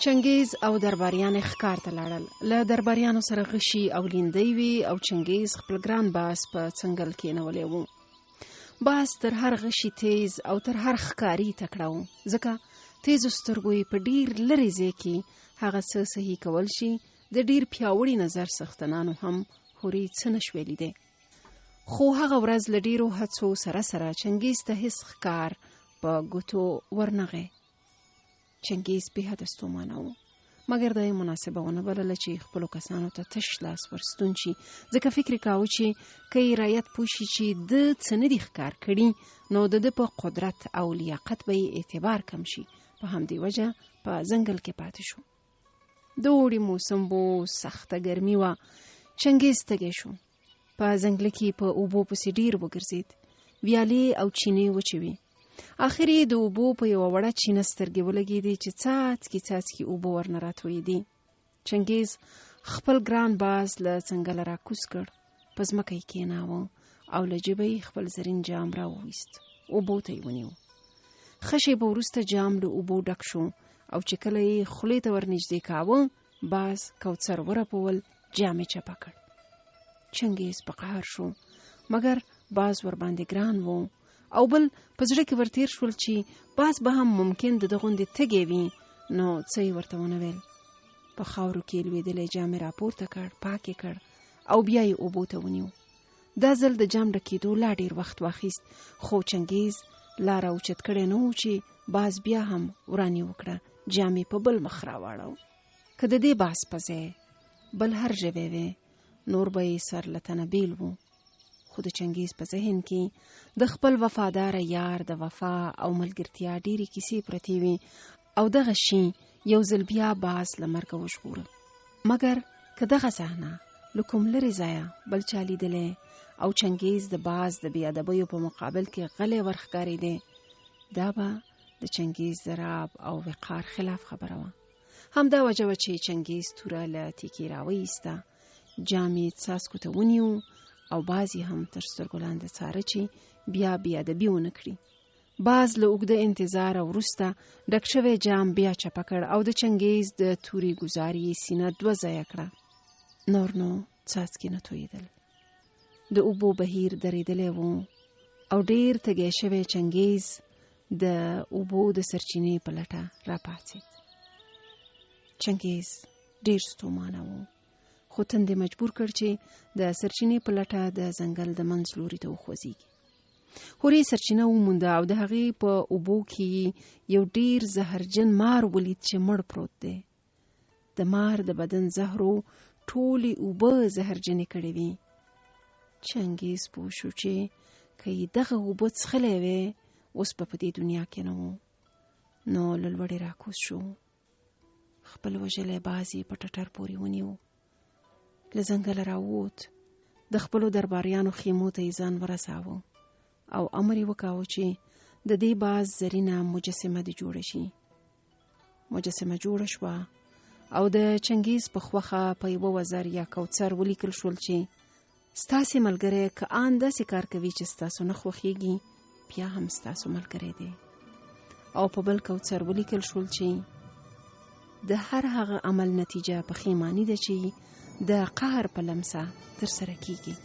چنګیز او درباریان ښکار ته لاړل. له درباریانو سره غشي او لیندۍ وي او چنګیز خپل ګران باز په څنګل کېنولی و. باز تر هر غشي تیز او تر هر ښکاري تکړه و، ځکه تیزو سترګو یې په ډیر لرې ځای کې هغه څه صحیح کول شي د ډیر پیاوړي نظر څښتنانو هم هورې څه نشوی لیدی. خو هغه ورځ له ډیرو هڅو سره سره چنګیز ته هیڅ ښکار په ګوتو ورنغی. چنګیز بې حده ستومانه و، مګر دا یې مناسبه ونه بلله چې خپلو کسانو ته تش لاس ورستون شي، ځکه فکر یې کاوه چې که یې رعیت پوه شي چې ده څه نه دي ښکار کړي، نو د ده په قدرت او لیاقت به یې اعتبار کم شي. په همدې وجه په ځنګل کې پاتې شو. د اوړي موسم و، سخته ګرمي وه. چنګیز تږی شو. په ځنګله کې په اوبو پسې ډیر وګرځېد. ویالې او چینې وچې وې. آخر یې د اوبو په یوه وړه چینه سترګې ولګېدې چې څاڅکي څاڅکي اوبه ورنه راتویېدې. چنګیز خپل ګران باز له څنګله راکوز کړ، په ځمکه یې کېناوه او له جیبه یې خپل زرین جام راوویست. اوبو ته یې ونیو. ښه شېبه وروسته جام له اوبو ډک شو او چې کله یې خولې ته ورنږدې کاوه، باز کوثر ورپول، جام یې چپه کړ. چنګیز په قهر شو، مګر باز ورباندې ګران و او بل په زړه کې ورتیر شول چې باز به هم ممکن د ده غوندې تږی وي، نو څه یې ورته ونه ویل. په خاورو کې لوېدلی جام یې راپورته کړ، پاک یې کړ او بیا یې اوبو ته ونیو. دا ځل د جام ډکېدو لا ډېر وخت واخیست، خو چنګیز لاره اوچت کړی نه و چې باز بیا هم ورانې وکړه. جام یې په بل مخ راواړو. که د دې باز په ځای بل هر ژوی وی، نور به یې سر له تنه بیل و. خو د چنګیز په ذهن کې د خپل وفادار یار د وفا او ملګرتیا ډېرې کیسې پرتې وې او دغه شي یو ځل بیا باز له مرګه وژغوره. مګر که دغه صحنه له کوم لرې ځایه بل چا لیدلی او چنګیز د باز د بې ادبیو په مقابل کې غلی ورښکارېدی، دا به د چنګیز د رعب او وقار خلاف خبره وه. همدا وجه وه چې چنګیز توره له تیکې راوایسته، جام یې څاڅکو ته ونیو او باز یې هم تر سترګو لاندې څاره چې بیا بې ادبي ونه کړي. باز له اوږده انتظار وروسته ډک شوی جام بیا چپه کړ او د چنګیز د تورې ګوزار یې سینه 2 ځایه کړه. نور نو څاڅکي نه تویېدل. د اوبو بهیر درېدلی و او ډېر تږی شوی چنګیز د اوبو د سرچینې په لټه راپاڅېد. چنګیز ډېر ستومانه و، خو تندې مجبور کړ چې د سرچینې په لټه د ځنګل د منځ لوري ته وخوځېږي. هورې سرچینه ومونده او د هغې په اوبو کې یو ډېر زهرجن مار ولید چې مړ پروت دی. د مار د بدن زهرو ټولې اوبه زهرجنې کړې وې. چنګیز پوه شو چې که یې دغه اوبه څښلی وی، اوس په دې دنیا کې نه و. نو له لوړې راکوز شو. خپل وژلی باز یې په ټټر پورې ونیو. له ځنګله راووت. د خپلو درباریانو خیمو ته یې ځان ورساوه او امر یې وکاوه چې د دې باز زرینه مجسمه دې جوړه شي. مجسمه جوړه شوه او د چنګیز په خوخه په یوه وزر یا کوثر ولیکل شول چې ستاسې ملګری که آن داسې کار کوي چې ستاسو نه خوښیږي، بیا هم ستاسو ملګری دی. او په بل کوثر ولیکل شول چې د هر هغه عمل نتیجه پښیماني ده چې د قهر په لمسه تر سره کیږي.